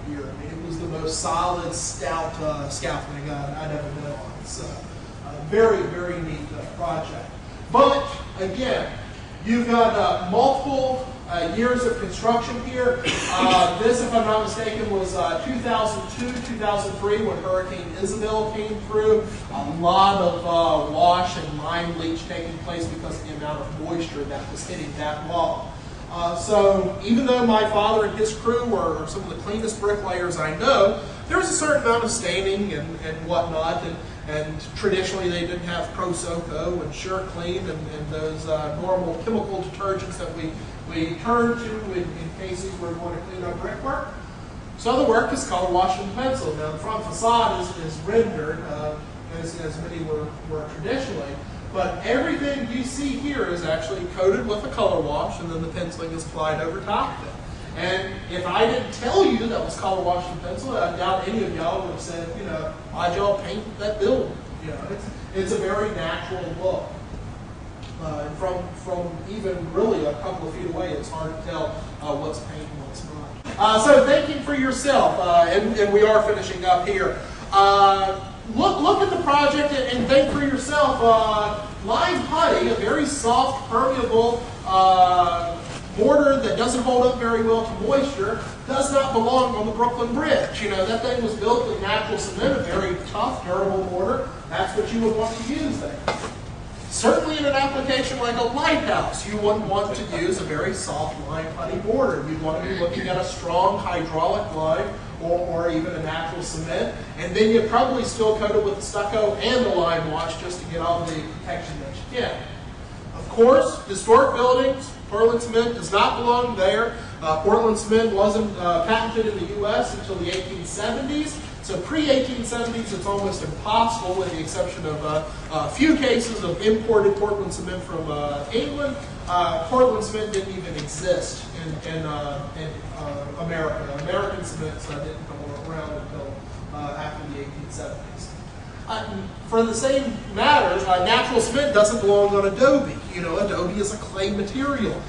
here. I mean, it was the most solid, stout scaffolding I'd ever been on. It's a very, very neat project. But again, you've got multiple years of construction here. This, if I'm not mistaken, was 2002, 2003 when Hurricane Isabel came through. A lot of wash and lime leach taking place because of the amount of moisture that was hitting that wall. So even though my father and his crew were some of the cleanest bricklayers I know, there was a certain amount of staining and whatnot, and traditionally they didn't have Pro Soco and Sure Clean and those normal chemical detergents that we turn to in cases where we want to clean up brickwork. So the work is color washed in pencil. Now the front facade is rendered as many were traditionally. But everything you see here is actually coated with a color wash, and then the penciling is applied over top of it. And if I didn't tell you that was color washed in pencil, I doubt any of y'all would have said, you know, why'd y'all paint that building? You know, it's a very natural look. From even really a couple of feet away, it's hard to tell what's paint and what's not. So thinking for yourself, and we are finishing up here. Look at the project and think for yourself. Lime putty, a very soft, permeable mortar that doesn't hold up very well to moisture, does not belong on the Brooklyn Bridge. You know, that thing was built with natural cement, a very tough, durable mortar. That's what you would want to use there. Certainly in an application like a lighthouse, you wouldn't want to use a very soft lime putty mortar. You'd want to be looking at a strong hydraulic lime or even a natural cement, and then you'd probably still coat it with the stucco and the lime wash just to get all the protection that you can. Of course, historic buildings, Portland cement does not belong there. Portland cement wasn't patented in the U.S. until the 1870s. So pre-1870s, it's almost impossible, with the exception of a few cases of imported Portland cement from England. Portland cement didn't even exist in America. American cement didn't come around until after the 1870s. For the same matter, natural cement doesn't belong on adobe. You know, adobe is a clay material.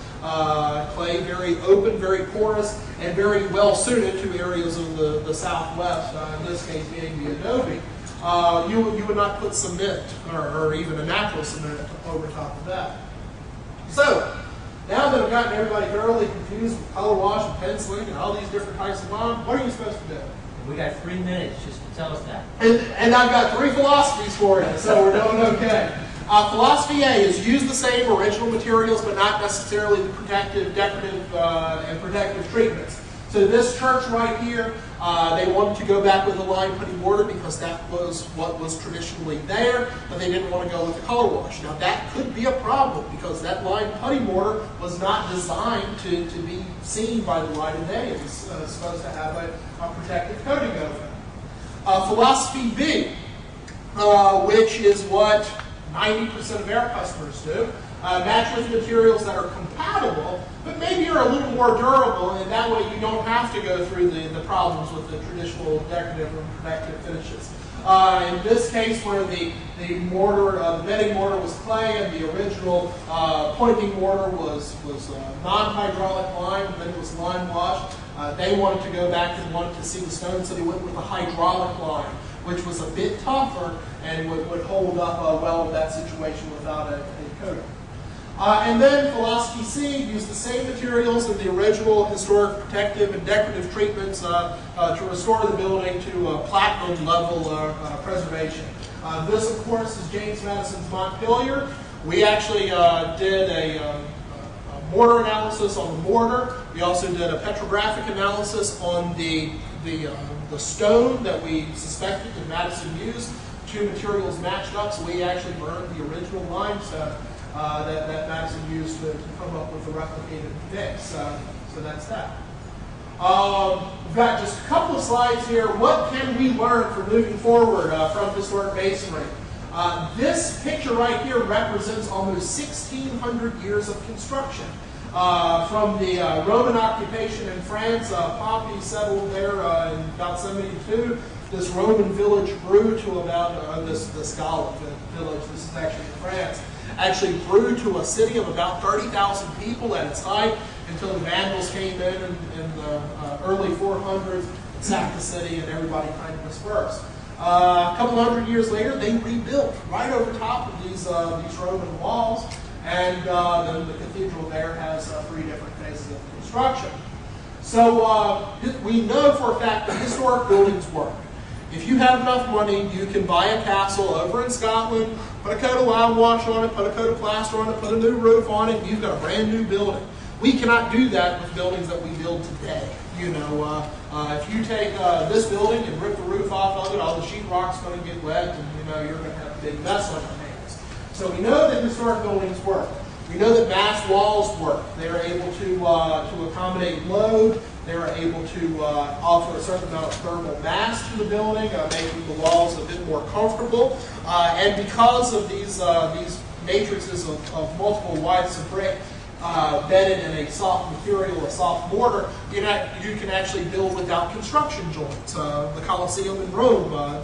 Clay, very open, very porous, and very well suited to areas of the Southwest, in this case being the adobe. You would not put cement or even a natural cement over top of that. So, now that I've gotten everybody thoroughly confused with color wash and penciling and all these different types of lime, what are you supposed to do? We got 3 minutes just to tell us that. And I've got 3 philosophies for you, so we're doing okay. Philosophy A is use the same original materials, but not necessarily the protective, decorative, and protective treatments. So this church right here, they wanted to go back with a lime putty mortar because that was what was traditionally there, but they didn't want to go with the color wash. Now that could be a problem because that lime putty mortar was not designed to be seen by the light of day. It was supposed to have a protective coating over it. Philosophy B, which is what 90% of our customers do. Match with materials that are compatible, but maybe are a little more durable, and that way you don't have to go through the problems with the traditional decorative and protective finishes. In this case, where the mortar, the bedding mortar was clay, and the original pointing mortar was non-hydraulic lime, and then it was lime washed, they wanted to go back and wanted to see the stone, so they went with the hydraulic lime, which was a bit tougher and would hold up well in that situation without a coating. And then philosophy C, use the same materials in the original historic protective and decorative treatments to restore the building to platinum level preservation. This, of course, is James Madison's Montpelier. We actually did a mortar analysis on the mortar. We also did a petrographic analysis on the stone that we suspected that Madison used. 2 materials matched up, so we actually burned the original limestone that Madison used to come up with the replicated mix. So that's that. We've got just a couple of slides here. What can we learn for moving forward from historic masonry? This picture right here represents almost 1,600 years of construction. From the Roman occupation in France, Pompey settled there in about 72. This Roman village grew to about, this Gallic village, this is actually in France, actually grew to a city of about 30,000 people at its height. until the Vandals came in the early 400s, sacked the city, and everybody kind of dispersed. A couple hundred years later, they rebuilt right over top of these Roman walls, and then the cathedral there has 3 different phases of construction. So we know for a fact that historic buildings work. If you have enough money, you can buy a castle over in Scotland, put a coat of lime wash on it, put a coat of plaster on it, put a new roof on it, and you've got a brand new building. We cannot do that with buildings that we build today. You know, if you take this building and rip the roof off of it, all the sheetrock's going to get wet, and you know you're going to have a big mess on your hands. So we know that historic buildings work. We know that mass walls work. They are able to accommodate load. They are able to offer a certain amount of thermal mass to the building, making the walls a bit more comfortable. And because of these matrices of multiple widths of brick, bedded in a soft material, a soft mortar, you can actually build without construction joints. The Colosseum in Rome,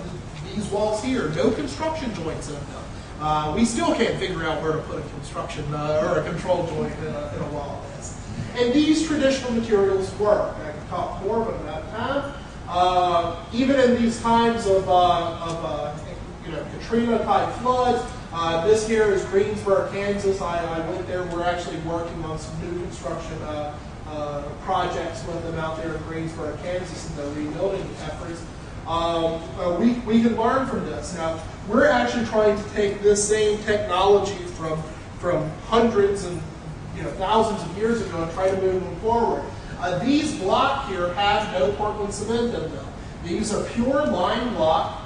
these walls here, no construction joints in them. We still can't figure out where to put a construction or a control joint in a wall like this. And these traditional materials work. I can talk more, but I'm out of time. Even in these times of Katrina-type floods, this here is Greensboro, Kansas. I went there. We're actually working on some new construction projects with them out there in Greensboro, Kansas, and the rebuilding efforts. We can learn from this. Now, we're actually trying to take this same technology from hundreds and thousands of years ago and try to move them forward. These blocks here have no Portland cement in them. These are pure lime block,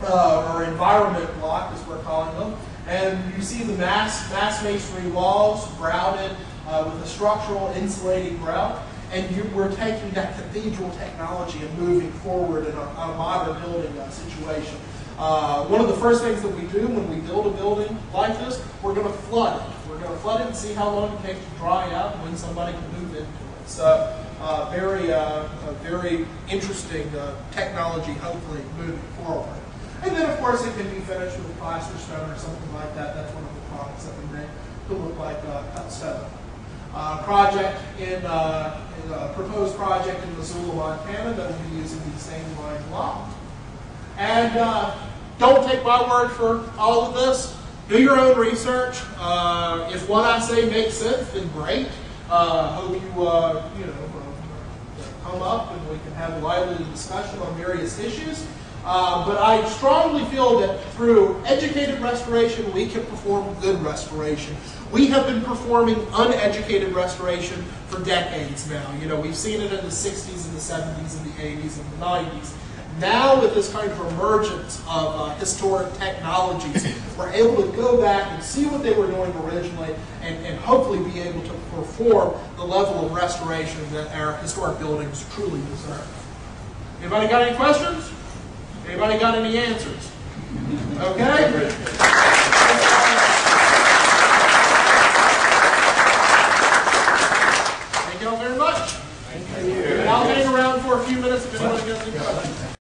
or environment block, as we're calling them. And you see the mass masonry walls grouted with a structural insulating grout. And we're taking that cathedral technology and moving forward in a modern building situation. One of the first things that we do when we build a building like this, we're going to flood it. We're going to flood it and see how long it takes to dry out and when somebody can move into it. So very interesting technology, hopefully, moving forward. And then, of course, it can be finished with plaster stone or something like that. That's one of the products that we make to look like cut stone. Proposed project in Missoula, Montana, that will be using the same lime block. And don't take my word for all of this. Do your own research. If what I say makes sense, then great. Hope you come up and we can have a lively discussion on various issues. But I strongly feel that through educated restoration, we can perform good restoration. We have been performing uneducated restoration for decades now. We've seen it in the 60s and the 70s and the 80s and the 90s. Now, with this kind of emergence of historic technologies, we're able to go back and see what they were doing originally and hopefully be able to perform the level of restoration that our historic buildings truly deserve. Anybody got any questions? Anybody got any answers? Okay?